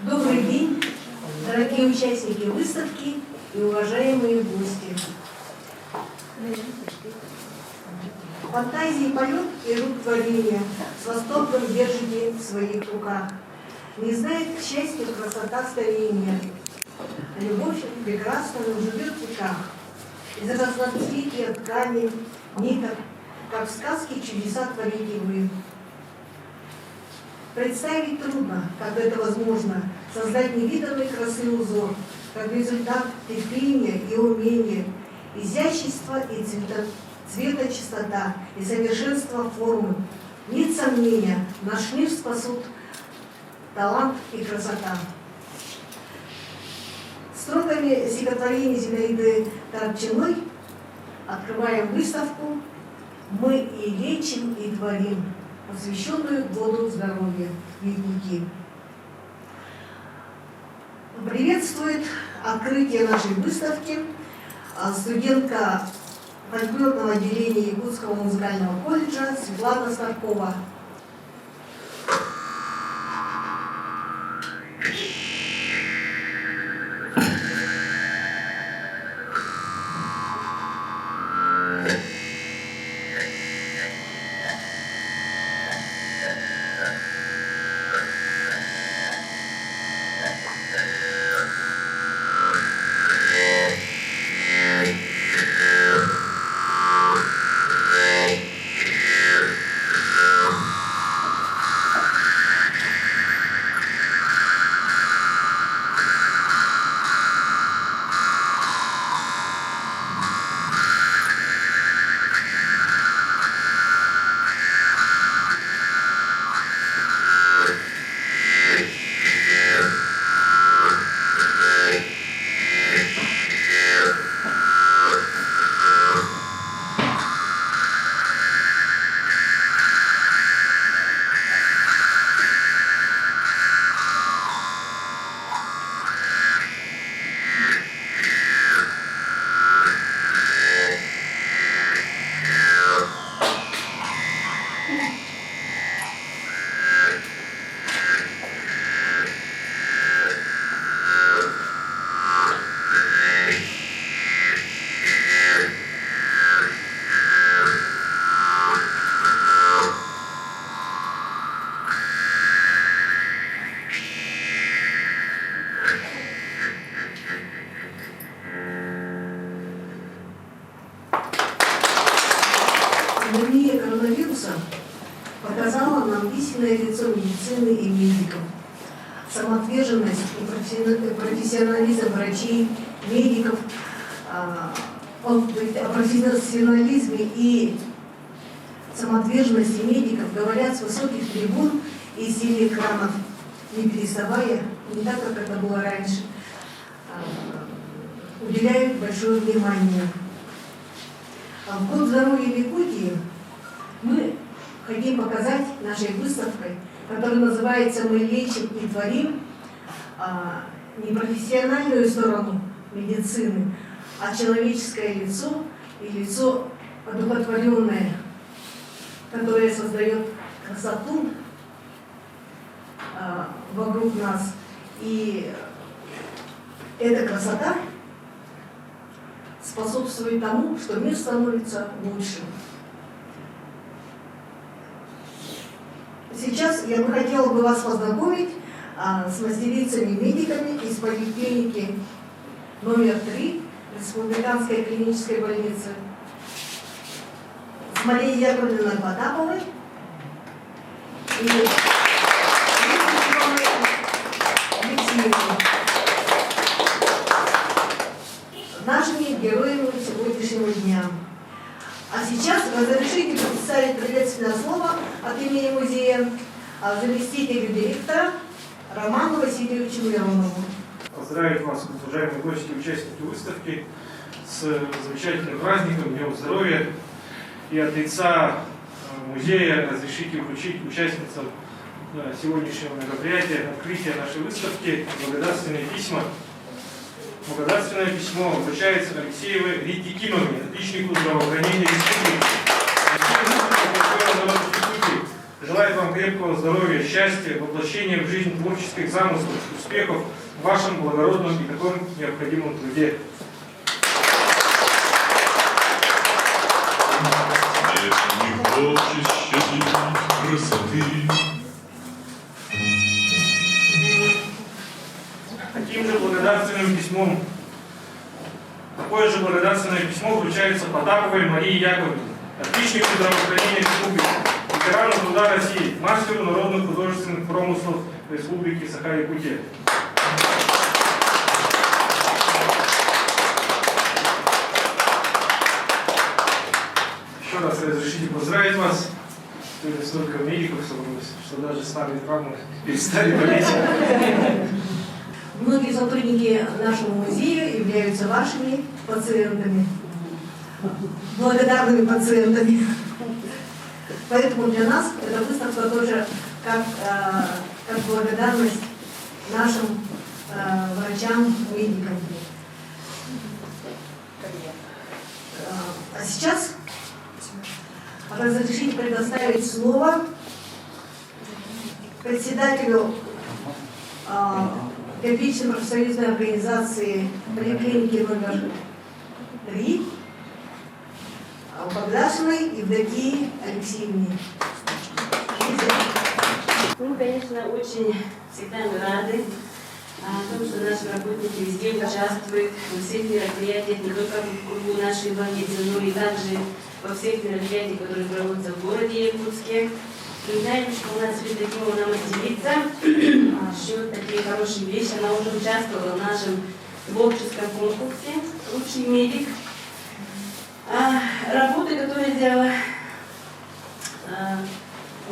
Добрый день, дорогие участники выставки и уважаемые гости. Фантазии полет и рук творения с восторгом держите в своих руках. Не знает, к счастью, красота старения. Любовь прекрасна, но живет в веках. Из разноцветия ткани, ниток, как в сказке чудеса творите вы. Представить трудно, как это возможно, создать невиданной красы узор, как результат терпения и умения, изящество и цветочистота, и совершенство формы. Нет сомнения, наш мир спасут талант и красота. Строками стихотворения Зинаиды Тарчиной открываем выставку «Мы и лечим, и творим», посвященную году здоровья «Ледники». Приветствует открытие нашей выставки студентка фольклорного отделения Якутского музыкального колледжа Светлана Старкова. Пандемия коронавируса показала нам истинное лицо медицины и медиков. Самоотверженность и профессионализм врачей, медиков, о профессионализме и самоотверженности медиков говорят с высоких трибун и силе экранов, не переставая, не так, как это было раньше, уделяют большое внимание. В год здоровья в Якутии мы хотим показать нашей выставкой, которая называется «Мы лечим и творим», не профессиональную сторону медицины, а человеческое лицо и лицо одухотворенное, которое создает красоту вокруг нас. И эта красота способствует тому, что мир становится лучше. Сейчас я бы хотела вас познакомить с мастерицами-медиками из поликлиники номер 3 Республиканской клинической больницы, с Марией Яковлевной Потаповой и нашими героями сегодняшнего дня. А сейчас разрешите представить приветственное слово от имени музея заместителю директора Роману Васильевичу Миронову. Поздравить вас, уважаемые гости и участники выставки, с замечательным праздником, Днем здоровья. И от лица музея разрешите вручить участницам сегодняшнего мероприятия, открытия нашей выставки, благодарственные письма. Благодарственное письмо вручается Алексеевой Рите Кимовне, отличнику здравоохранения республики. желает вам крепкого здоровья, счастья, воплощения в жизнь творческих замыслов, успехов в вашем благородном и таком необходимом труде. Не хочешь счастливой красоты. Таким же благодарственным письмом, такое же благодарственное письмо вручается Потаповой Марии Яковлевне, отличнику здравоохранения республики, ветерану труда России, мастеру народных художественных промыслов Республики Саха-Якутия. Еще раз разрешите поздравить вас. Сегодня столько медиков собралось, что даже старые травмы перестали болеть. Многие сотрудники нашего музея являются вашими пациентами, благодарными пациентами. Поэтому для нас эта выставка тоже как благодарность нашим врачам, медикам. А сейчас разрешите предоставить слово председателю первичной профсоюзной организации поликлиники номер 3 Богдашиной Евдокии Алексеевне. Мы, конечно, очень всегда рады о том, что наши работники везде участвуют во всех мероприятиях, не только в кругу нашей больницы, но и также во всех мероприятиях, которые проводятся в городе Якутске. Мы знаем, что у нас Евдокия нам отделится, счет такие хорошие вещи. Она уже участвовала в нашем творческом конкурсе «Лучший медик». Работы, которые делала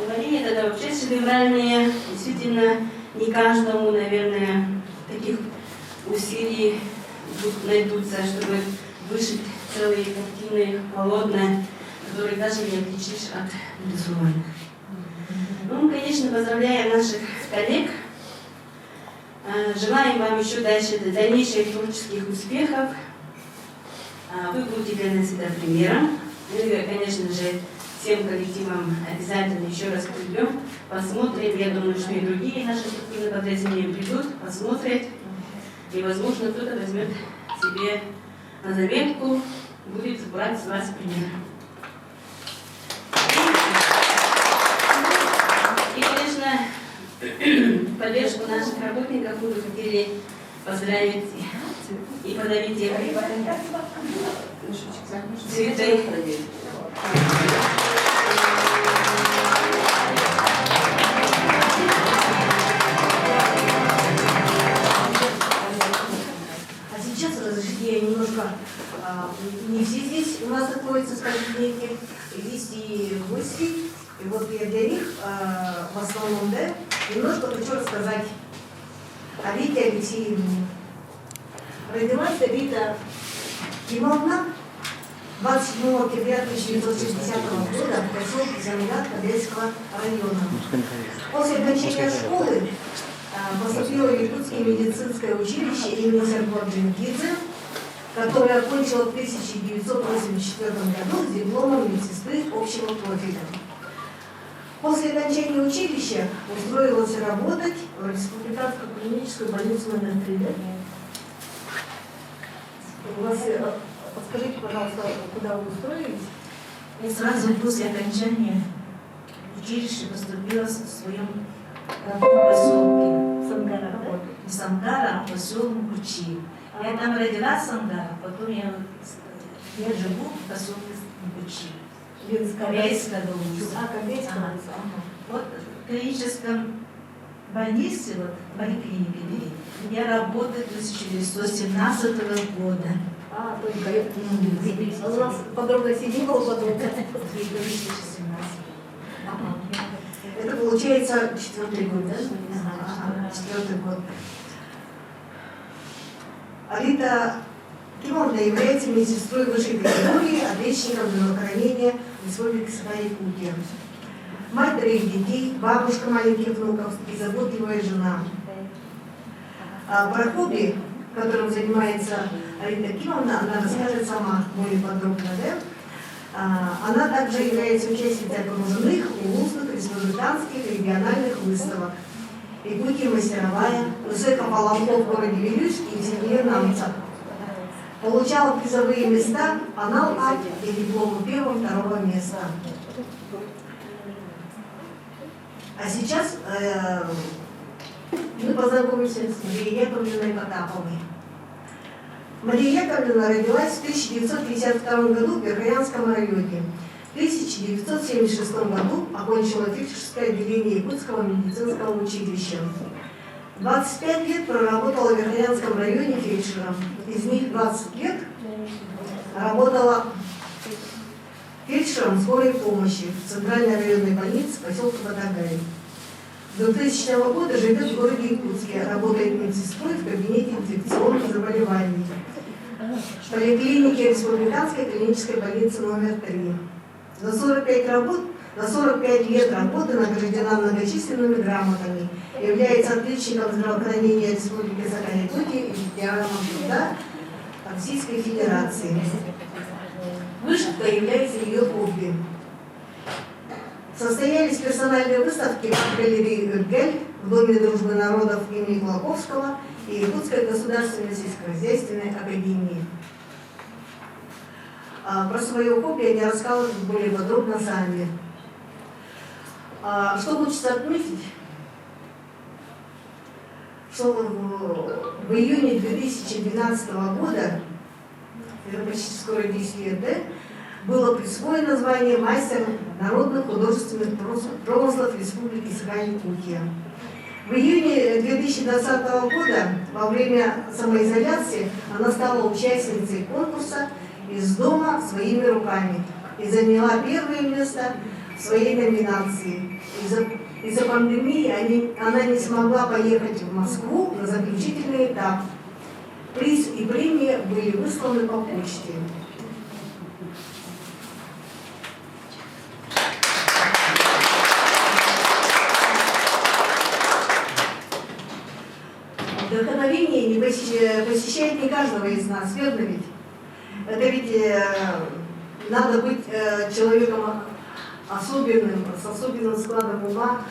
Мария, это вообще шедевральные. Действительно, не каждому, наверное, таких усилий найдутся, чтобы вышить целые картины, полотна, которые даже не отличишь от визуальных. Ну, мы, конечно, поздравляем наших коллег. Желаем вам еще дальнейших творческих успехов. Вы будете для нас всегда примером. Мы, конечно же, всем коллективам обязательно еще раз придем, посмотрим. Я думаю, что и другие наши структурные подразделения придут, посмотрят. И, возможно, кто-то возьмет себе на заметку, будет брать с вас пример. И, конечно, поддержку наших работников мы бы хотели поздравить и подарить им цветы. А сейчас разрешите я немножко, не все здесь у нас находятся в поликлинике, есть и гости, и вот я для них в основном, да, немножко хочу рассказать о Рите Алексеевне. Родилась Рита Кимовна 27 октября 1960 года в поселке Замират Кадельского района. После окончания школы поступила в Якутское медицинское училище имени Сергея, которое окончила в 1984 году с дипломом медсестры общего профиля. После окончания училища устроилась работать в Республиканскую клиническую больницу номер 3. Подскажите, пожалуйста, куда вы устроились? Я сразу после окончания училища поступила в своем поселке Сангара, не Сангара, а поселок Мукучи. Я там родилась в Сангара, потом я живу в поселке Мукучи. Корейская область. Корейская Ага. область. Вот в клиническом больнице, вот в поликлинике, я работаю с 1917 года. Только это. У нас подробности не было подробно. 2017. Ага. Это получается 4-й год, да? Ага, 4-й год. Рита Кимовна является медсестрой высшей категории, отличником здравоохранения Республики Саха-Якутия. Мать 3 детей, бабушка маленьких внуков и заботливая жена. Про хобби, которым занимается Рита Кимовна, она расскажет сама более подробно, да? Она также является участницей окружных, улусных, республиканских, региональных выставок. Якутия мастеровая, УЗК Полонков в городе Вилюйске и в семье Намцах. Получала призовые места анал-акт и дипломы 1-2 места. А сейчас мы познакомимся с Марией Яковлевной Потаповой. Мария Яковлевна родилась в 1952 году в Верхоянском районе. В 1976 году окончила фельдшерское отделение Якутского медицинского училища. 25 лет проработала в Верхоянском районе фельдшером. Из них 20 лет работала фельдшером скорой помощи в Центральной районной больнице поселка Батагай. С 2000 года живет в городе Якутске, работает медсестрой в кабинете инфекционных заболеваний в поликлинике Республиканской клинической больницы номер 3. За 45 лет работы награждена многочисленными грамотами, является отличником здравоохранения Республики Саха-Якутия и ветераном труда Российской Федерации. Вышивка является ее хобби. Состоялись персональные выставки в галерее «Иргель», в Доме дружбы народов имени Клоковского и Якутской государственной сельскохозяйственной академии. Про свое хобби они рассказывают более подробно сами. Что хочется отметить, что в июне 2012 года, это почти скоро 10 лет, да, было присвоено звание мастер народных художественных промыслов Республики Саха-Якутия. В июне 2020 года, во время самоизоляции, она стала участницей конкурса «Из дома своими руками» и заняла первое место в своей номинации. Из-за пандемии она не смогла поехать в Москву на заключительный этап. Приз и премия были высланы по почте. Вдохновение не посещает не каждого из нас, верно ведь? Это ведь надо быть человеком особенным, с особенным складом ума.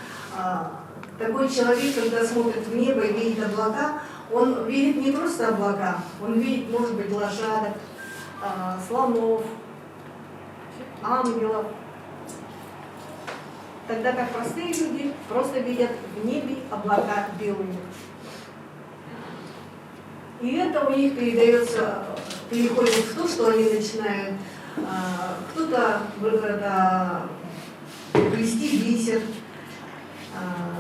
Такой человек, когда смотрит в небо и видит облака, он видит не просто облака, он видит, может быть, лошадок, слонов, ангелов. Тогда как простые люди просто видят в небе облака белые. И это у них переходит в то, что они начинают кто-то плести бисер,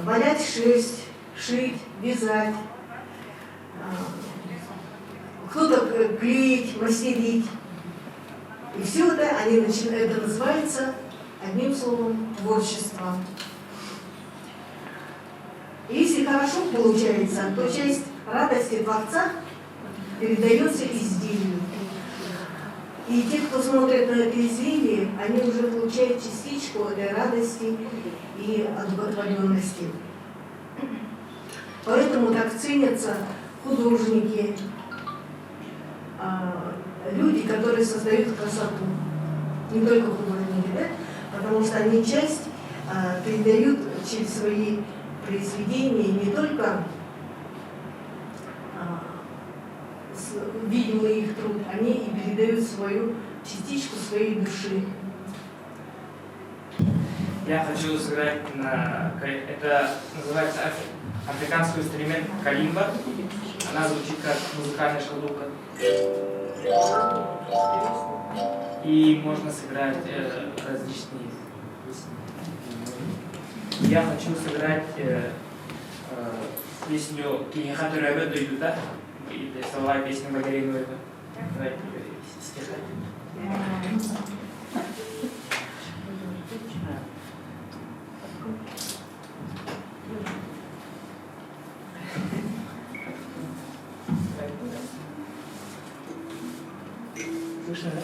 валять шерсть, шить, вязать, кто-то клеить, мастерить. И все это они начинают, это называется одним словом творчество. Если хорошо получается, то часть радости Творца передается изделию. И те, кто смотрит на это изделие, они уже получают частичку этой радости и одухотворенности. Поэтому так ценятся художники, люди, которые создают красоту. Не только художники, да? Потому что они часть передают через свои произведения не только видимый их труд, они и передают свою частичку своей души. Я хочу сыграть это называется африканский инструмент калимба. Она звучит как музыкальная шкатулка. И можно сыграть различные песни. Я хочу сыграть песню «Кинихату Рабе Дойдута». И слова песни Марии Нуева. Давайте стиха. Слышно, да?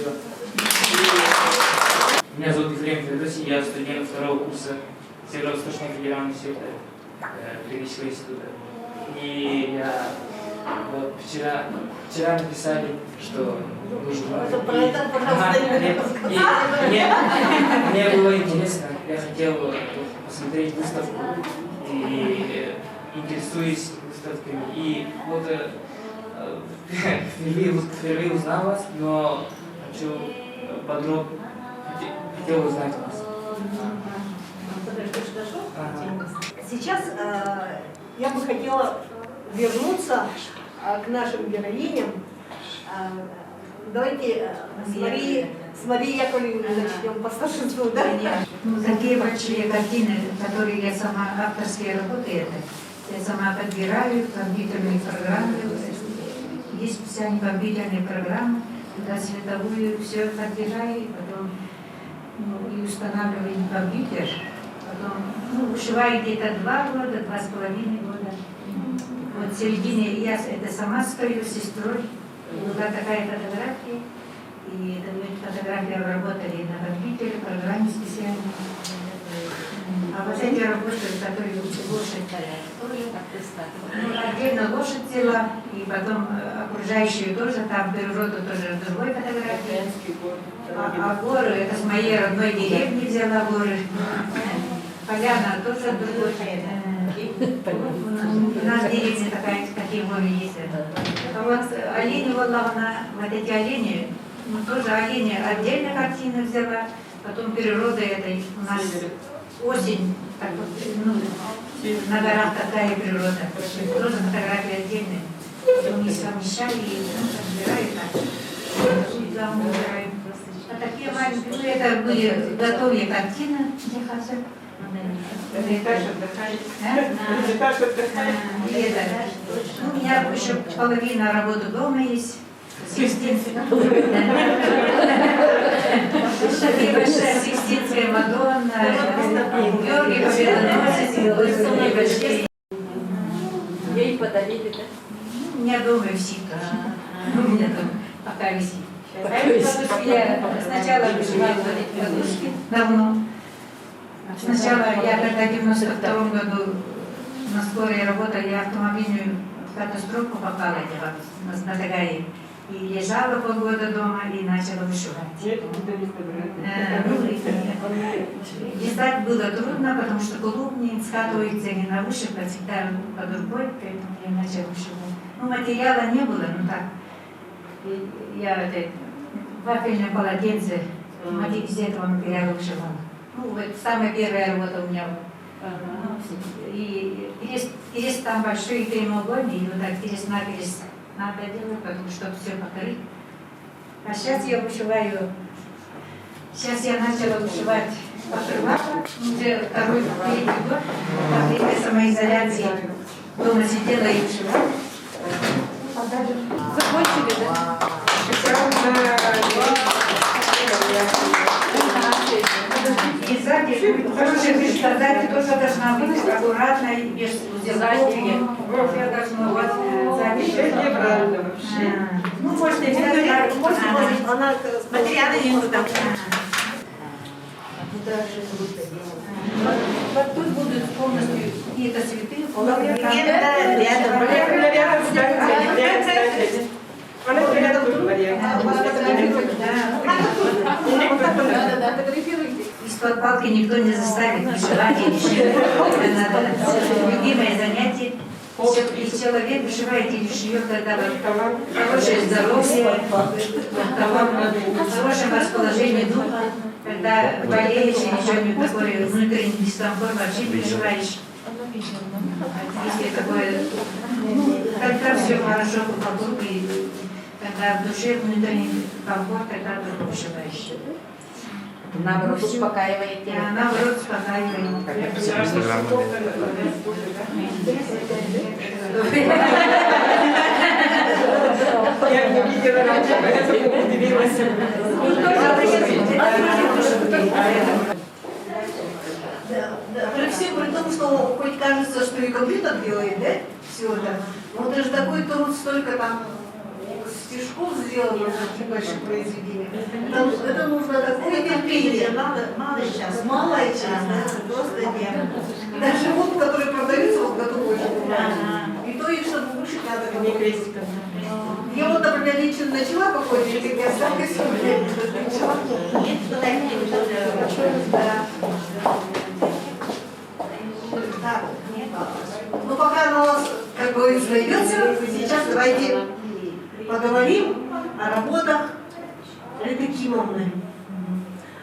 Спасибо. Меня зовут Ефрем Федосий, я студент второго курса Северо-Восточного федерального института юридического института. И я вот вчера написали, что нужно... Мне было интересно, я хотел посмотреть выставку и интересуюсь выставками. И вот впервые узнал вас, но хочу подробно, хотел узнать вас. Сейчас я бы хотела вернуться к нашим героиням. Давайте с Марией Яковлевной начнем по старшинству, да? Ну, такие большие картины, которые я сама, авторские работы, я сама подбираю, компьютерные программы, есть специальные компьютерные программы, туда световую все подбираю, потом и устанавливаю компьютер, потом вышиваю где-то 2 года, 2,5 года. Вот в середине я это сама стою с сестрой, была такая фотография, и это будет фотография обработали на компьютере, программе специальной. А вот эти работы, которые лошадь, тоже отдельно лошадь взяла, и потом окружающую тоже, там природу тоже в другой фотографии. А горы, это с моей родной деревни взяла горы. Поляна тоже другой. У нас в деревне такие горы есть. А вот олени, вот эти олени, тоже олени отдельно картины взяла, потом природа этой у нас осень, так вот, на горах такая природа, тоже фотографии отдельные. Потом их совмещали и разбирали так. А такие маленькие, это были готовые картины для хазы. У меня еще половина работы дома есть. Сикстинская Мадонна, Георгий Победоносец, Ей подарили, да? у меня дома висит. У меня дома пока висит. Я сначала вышивала вот эти подушки давно. Сначала я когда в 92 году на скорой работала, я автомобильную катастрофу попала на Тагаре. И лежала полгода дома и начала вышивать. Листать было трудно, потому что клубни скатываются не на вышивку, а всегда под рукой, поэтому я начала вышивать. Ну, материала не было, ну так. Я вафельное полотенце из этого материала вышивала. Ну, вот самая первая работа у меня была. И крест там большой прямоугольный, и вот так крест-накрест надо делать, потому что все покорить. А сейчас я вышиваю, сейчас я начала вышивать покрывало, уже второй, третий год, во время самоизоляции дома сидела и вышивала. Закончили, да? И сзади, хорошая вышивка, сзади тоже должна быть аккуратной, без узелков. Я должна вот сзади. Ну, можно и взять, Она материалы нету там. Вот тут будут полностью какие-то цветы. Из-под палки никто не заставит вышивать или шить. Это надо. Любимое занятие. И человек вышивает или шьет, когда хорошее здоровье, в хорошем расположении духа, когда болеешь или что-нибудь такое, внутренний дискомфорт, вообще не вышиваешь. Если такое, когда все хорошо вокруг, и когда в душе внутренний комфорт, тогда только вышиваешь. наоборот успокаивает. Наоборот успокаивает. Я не видела раньше, поэтому удивилась. При том, что хоть кажется, что и компьютер делает, да, все это, но это же такой труд, столько там стишков сделано, такие большие произведения. Это нужно такое терпение. Мало сейчас. Малая часть, да? Просто дело. Даже вот, которые продаются в году очень много. Ага. И то их, чтобы вышить, надо Не крестиком. Я вот, например, лично начала какой-то, и я столько сегодня начала. Нет, что такие уже. Да. Так, ну пока она у вас, как говорится, найдется, сейчас давайте поговорим о работах Риты Кимовны.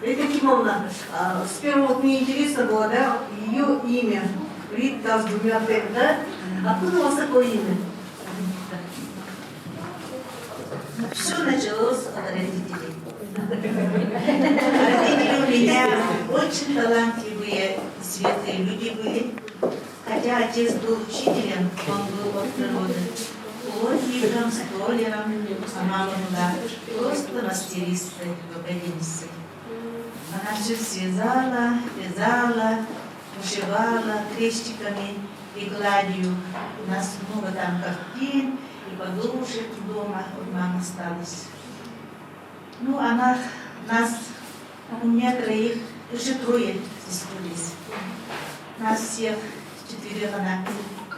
Рита Кимовна, сперва вот мне интересно было, да, ее имя. Рита с двумя Т, да? Откуда у вас такое имя? Все началось от родителей. Родители у меня очень талантливые, светлые люди были. Хотя отец был учителем, он был от природы. Плотником, столяром, а мама была просто мастерицей, рукодельницей. Она все связала, вязала, вышивала крестиками и гладью. У нас много там картин и подушек дома от мамы осталось. Ну, она нас, у меня троих, еще трое здесь. Нас всех четверых она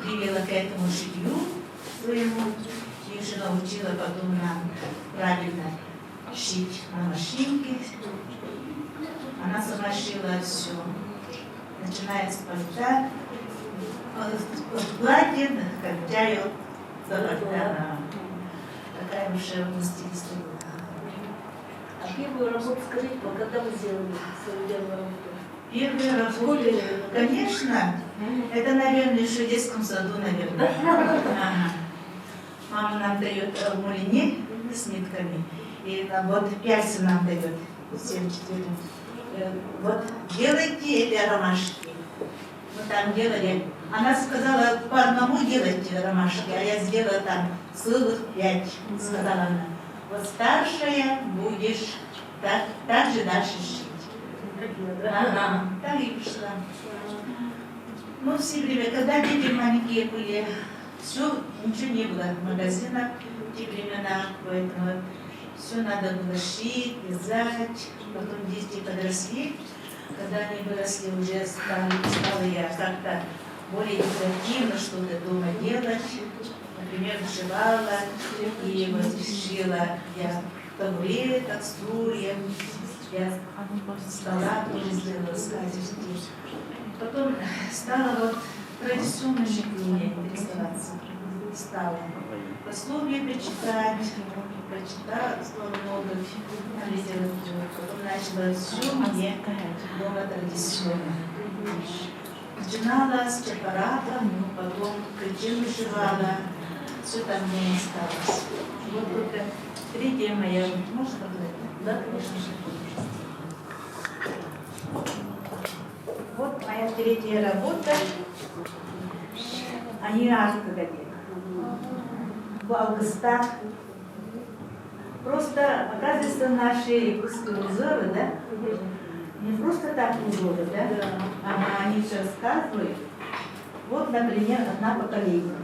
привела к этому шитью своему, и уже научила потом нам правильно шить на машинке. Она сама шила все, начиная с пальта, от платья, хотя до пальта. Такая уже мастерица была. А первую работу, скажите, когда вы сделали свою первую работу? Первая работа, конечно, это, наверное, еще в детском саду, наверное. Ага. Мама нам дает мулине с нитками, и вот пяльцы нам дает, всем четверым. Вот делайте эти ромашки. Мы там делали. Она сказала, по одному делайте ромашки, а я сделала там целых 5, сказала она. Вот старшая будешь так же дальше шить. Ага, так и пошла. Ну, все время, когда дети маленькие были, все, ничего не было в магазинах в те времена, поэтому все надо было шить, вязать. Потом дети подросли. Когда они выросли, уже стала я как-то более инициативно что-то дома делать. Например, вышивала, и вот шила я табуреток, стульев, я стола тоже сделала скатерти. Потом стала вот традиционно шитье интересоваться. Стала пословие прочитать, прочитала много литературы. Потом начала все мне дома традиционно. Начинала с чапаратом, потом причину вышивала. Все там мне осталось. Вот только третья моя, можно сказать? Да, конечно же. Вот моя третья работа. Они арт-академик. В Августах. Просто, оказывается, наши русские узоры, да? Не просто так узоры, да? Они все рассказывают. Вот, например, одна поколение.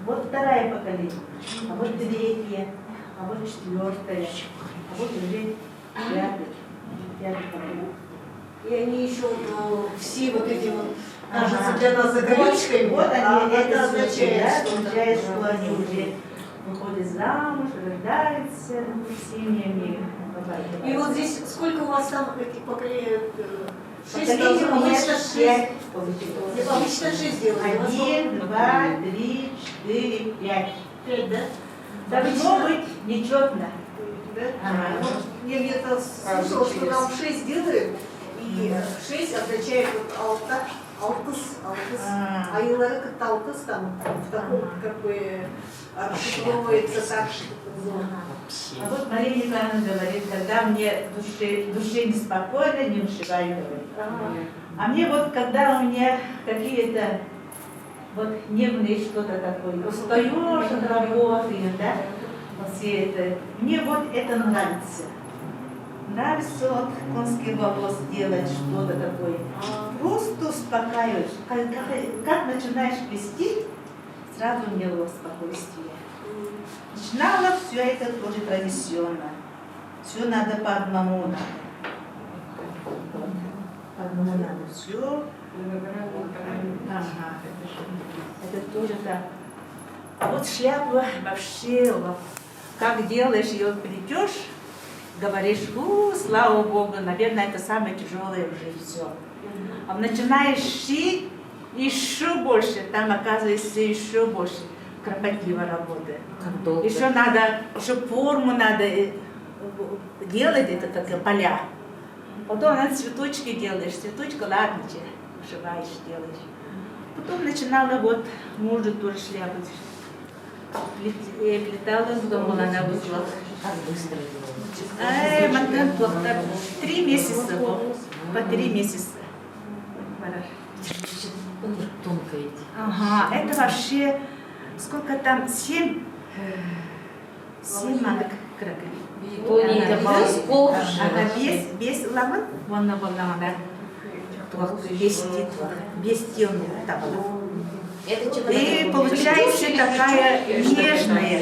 Вот вторая поколение, а вот третья, а вот четвертая, а вот уже пятая поколение. И они еще все вот эти вот, кажется, для нас закорючками. Вот они, это означает, да, что означает, что они уже выходят замуж, рождаются семьями. И вот здесь сколько у вас там этих поколений? 6 Поколение у меня обычно 6 6. получилось. Обычно 6 делают. 1, 2, 3, 4, 5. 5, да? Должно быть нечетно. Да? Ага. Вот я где-то слышала, что нам 6 делают, и 6 означает вот алтыс, а иногда как-то алтыс там в таком как бы расшифровывается так, что А вот Мария Николаевна говорит, когда мне душе неспокойно, не вышиваю, говорит. А мне вот, когда у меня какие-то вот нервные что-то такое, устаешь от работы, да, вот все это, мне вот это нравится. Нравится вот конский волос делать, что-то такое. Просто успокаиваешь. Как начинаешь плести, сразу мне было спокойствие. Начинала все это тоже традиционно. Все надо по одному надо. По одному надо все. Ага. Это тоже так. А вот шляпа вообще, как делаешь ее, плетешь, говоришь, слава Богу, наверное, это самое тяжелое уже все. А начинаешь шить, еще больше, там оказывается еще больше кропотливо работает. Еще надо, еще форму надо делать, это как поля. Потом надо цветочки делаешь, цветочка ладно, вышиваешь, делаешь. Потом начинала вот мужу тоже шляпу. Плетала дома, она вышла. Как быстро делала? Матан плохо. 3 месяца. По 3 месяца. Тонко идти. Ага, это вообще, сколько там, 7 манок кракали. Япония это полосков. Без ламан, вон она, без титла, без тела табла. И получается такая нежная,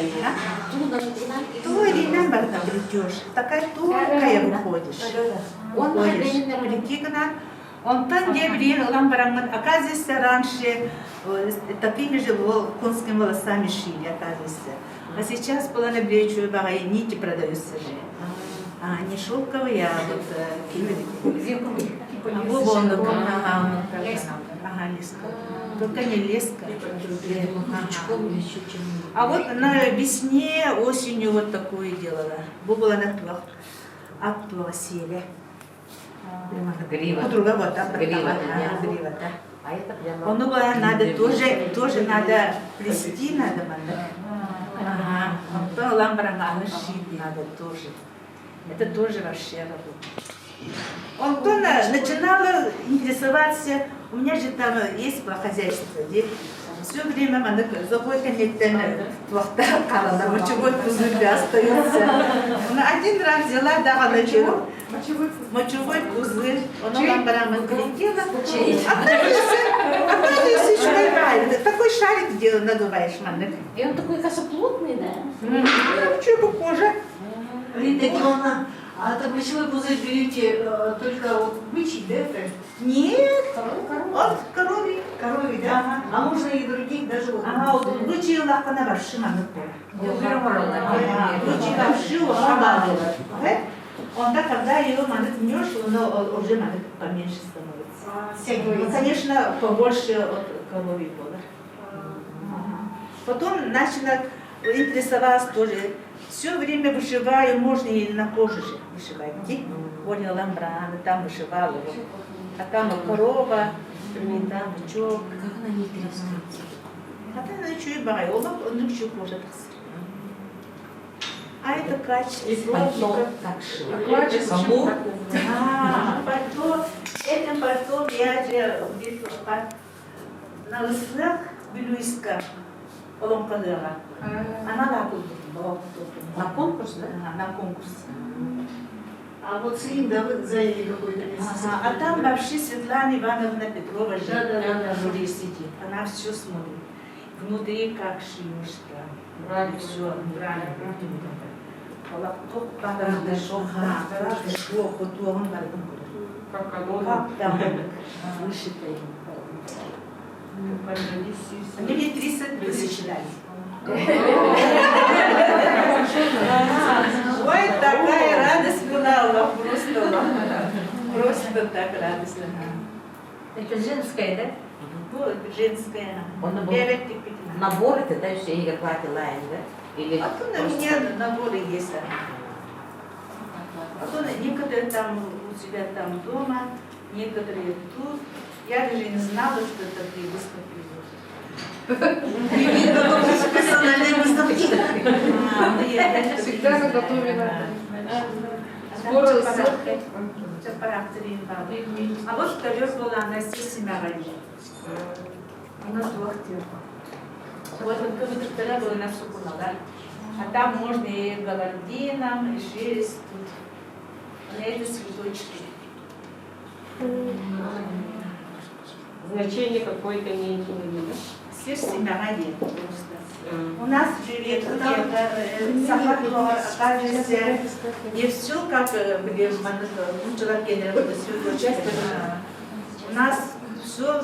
то ринамбар там плетешь, такая тонкая выходишь. Прикигна. Он там, где время ламбаранган, оказывается, раньше такими же конскими волосами шили, оказывается. А сейчас была на бречу багай, нити продаются же. А не шелковые, а вот киберки. Ага, леска. Только не леска. А вот на весне, осенью вот такое делала. Бубала на плах. От сели. Грива. Другого, да, Грива, грива, да. А это прямо... Он надо тоже надо плести надо. Ага. То ламбрана шить надо тоже. Это тоже вообще работа. Он то начинала интересоваться, у меня же там есть хозяйство, где все время мы заходим на мочевой пузырь остается. Один раз взяла, дала начала. Мочевой пузырь, он ламбрана прилетела. Оказывается, такой шарик делал, надуваешь, манек. И он такой, кажется, плотный, да? Чего похоже? Рита Ивановна, а так мочевой пузырь берете только вот мычить, да, это? Нет, от коровий. Коровий, да? Ага. А можно и других даже вот. Ага, вот вычила на ваши манек. Вычила он так, когда ее манек мнешь, он уже манек поменьше становится. Ну, конечно, побольше от коровий было. Потом начала интересовалась тоже. Все время вышиваю, можно и на коже же вышивать. Оля ламбрана, там вышивала. А там корова, и там бычок. Как она не трескается? А там ничего и бай, он ничего может. А это качество. Пальто так шила. Кому? Пальто. Этим пальто я же на лысах Белуиска, Оломкадера. Она на конкурс, да? На конкурс. А вот Срим, да, вы заняли какое-то место. Ага. А там вообще Светлана Ивановна Петрова же Да. в жюри сидит. Она все смотрит. Внутри как шьешь там. Брали Все, брали. Полоток падал, шло, потом Как оно? как там вышито. Они мне 30 тысяч дали. Ой, такая радость была, просто так радостно. Это женская, да? Ну, женская. Он был- 9 и 15. Набор это, да, все Игорь Лайн, да? Или... А то на меня наборы есть. А то некоторые там у себя там дома, некоторые тут. Я даже не знала, что такие выставки Видно, только персональные выставки. будут. Всегда заготовлено. Скоро а вот второй была Анастасия Семяровна. Она с 2 Вот вторая была на Сукуна, да? А там можно и галардином, и шелест тут. А это цветочки. Значение какое-то имеет, да? сердце мягкое просто. У нас живет где-то Сахарова, кажется, не все, как были вчера генерал свою часть. У нас все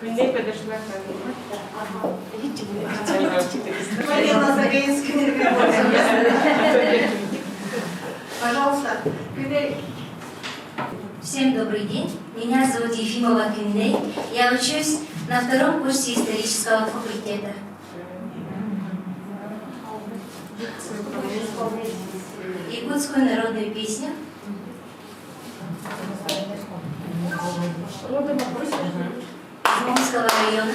Күндей подошла ко Марина Загоинская. Пожалуйста. Всем добрый день. Меня зовут Ефимова Күндей. Я учусь на 2-м курсе исторического факультета. Якутскую народную песню. Из Омского района.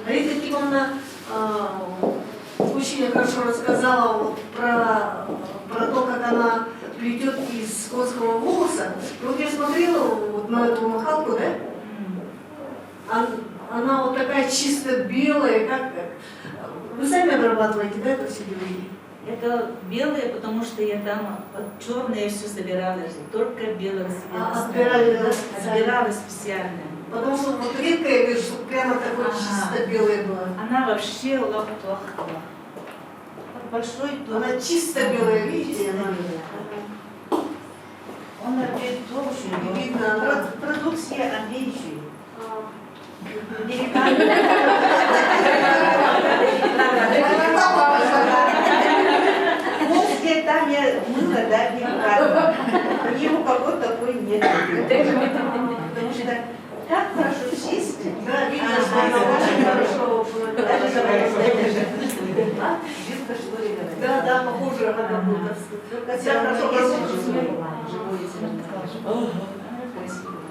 Рита Кимовна очень хорошо рассказала вот про то, как она плетет из конского волоса. И вот я смотрела вот на эту махалку, да? Она вот такая чисто белая, как... Вы сами обрабатываете, да, это все белые? Это белое, потому что я там черное все собирала, только белое Отбирали, да? отбирала специально. Потому что вот редко я вижу, чтобы прямо такое чисто белое было. Она вообще лохтова. Большой тоже. Она чисто белая, видите? Он опять тоже. Видно, Продукция обеющая. Вот где там я мыла, да, деликатно. И у кого такой нет. Потому что так хорошо чистить. Да, видно, что она очень хорошо. Видно, что ли, говорят. Да, да, похоже, она будет. Хотя хорошо живой.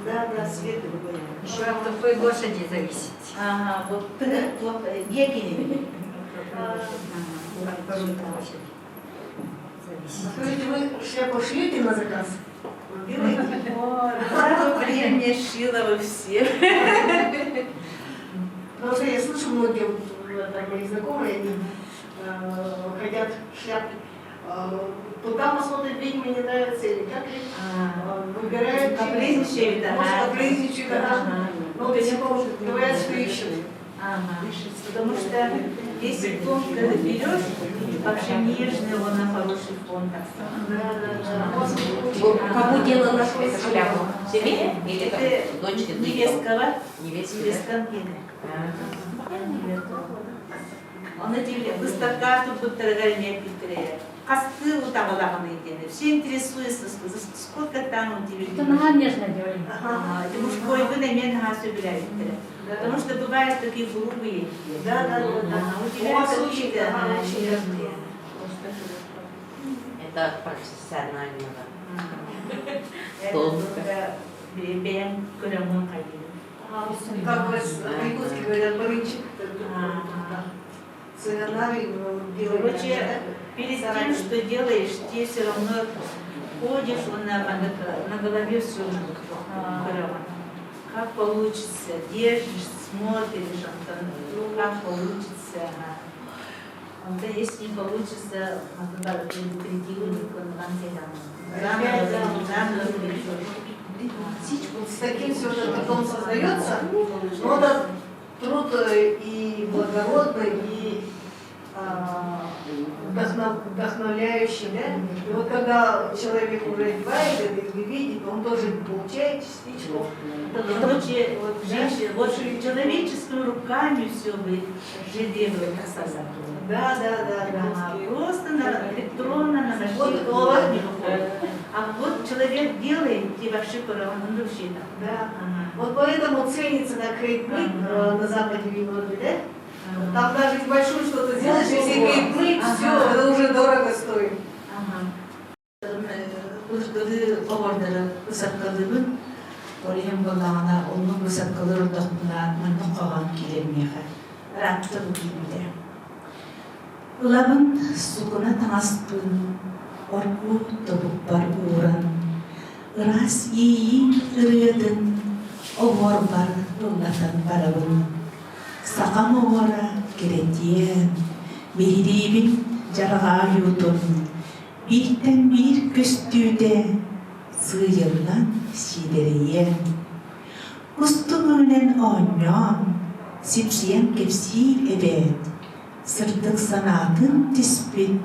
Да, да, свет другой. Еще от какой лошади зависит. Ага, вот плохо. Веки не видно. Скажите, вы шляпу шьете на заказ? Да, время шила вы все. Потому что я слышу, многие мои знакомые, они хотят шляпки. То там посмотрят, видимо, не нравится, или как ли, выбирают. Капризничают, да. Может, капризничают, да. Но до сих пор говорят, что ищут. Ага. Потому что если фон, когда берешь, вообще нежный, он на хороший фон. Кому делала эту шляпу? Себе? Или Это дочке? невестка. Невестка. Он эти выставка, тут дорогая Петрея. Косты вот там ездили. Все интересуются, сколько там у тебя. Это на нежно делали. Ага, это мужской вы намеренно собираете. Потому что бывают такие грубые. Да. У тебя какие-то очень нежные. Это профессионально. Это только беем кремом ходили. Как вы по-якутски говорят, барынчик. Сценарий делаете. Короче, перед тем, что делаешь, ты все равно ходишь, на голове все крема. Как получится, держишь, смотришь, как получится. Если не получится, надо предупредить, заново Вот с таким все это потом создается, но это труд и благородный, и вдохновляющий, да? И вот когда человек уже одевает это и видит, он тоже получает частичку. Короче, вот женщина, вот человеческими руками все вы же делают. Да. Просто электронно на машине. Вот голова не выходит. А вот человек делает и вообще он вообще так. Да. Вот поэтому ценится на хейт-мейк на Западе в Европе, да? Там даже небольшое что-то сделаешь, если хейт-мейк, все, это уже дорого стоит. Ордеры высоткалыбын, орем балағана, оның высоткалыр ұдақпына мұнды қоған келемеға. Раттым кейімде. Улабын суқына таңаспын, орку тобук бар уыран. Ырас ейін ырыдын, овор бар ұллатан барабын. Сақам овора керетиен, бейрейбін жарға ютын. Birten bir küstüde sığırlan şideriyen. Kustumünen onyon, sipsiyen kepsi evet. Sırtık sanatın tispit,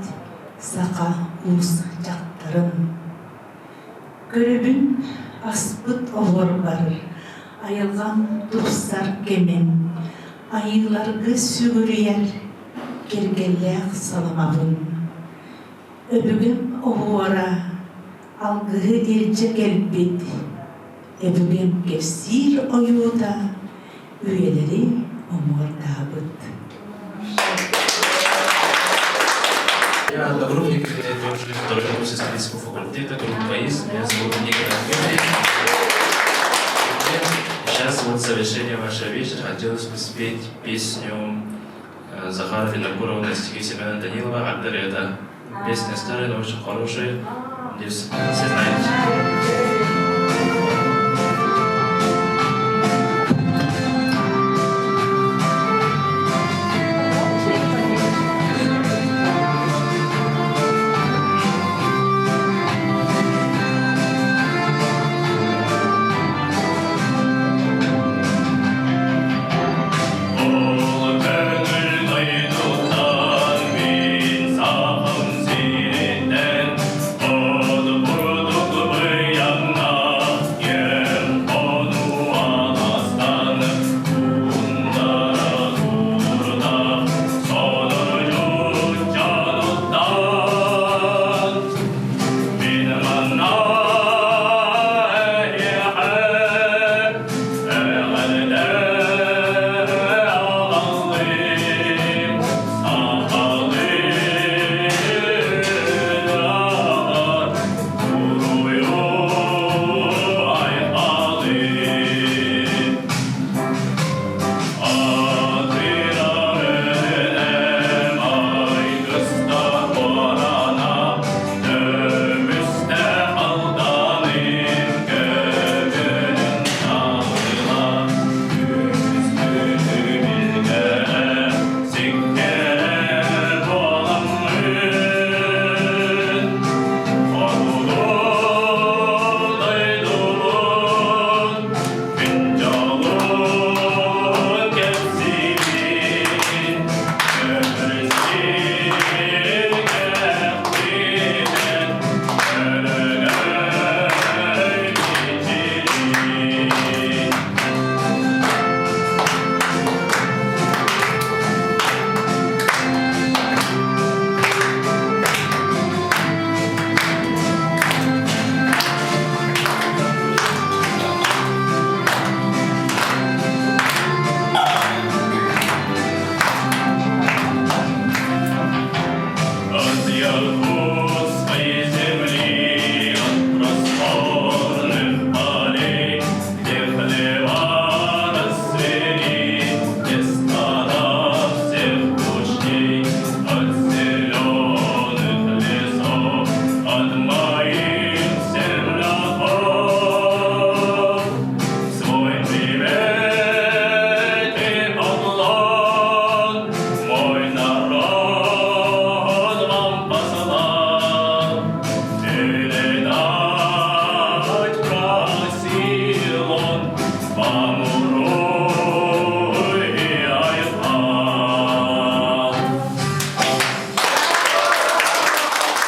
saka uz çaktırın. Körübün aspıt ovor var, ayılgan tursar kemen. Ayılargı sügürüyer, gergelleğ salamabın. Öbügüm oğura, algığı ilce gelbit. Öbügüm kefsir oyuda, üyeleri omur tabıt. Я одногруппник второй курс исторического факультета, группа ИС, меня зовут Николай Дмитриев. Сейчас вот в завершение вашего вечера хотелось бы спеть песню Захара Винокурова на стихи Семена Данилова «Агдар». Это песня старая, но очень хорошая. Надеюсь, все знаете.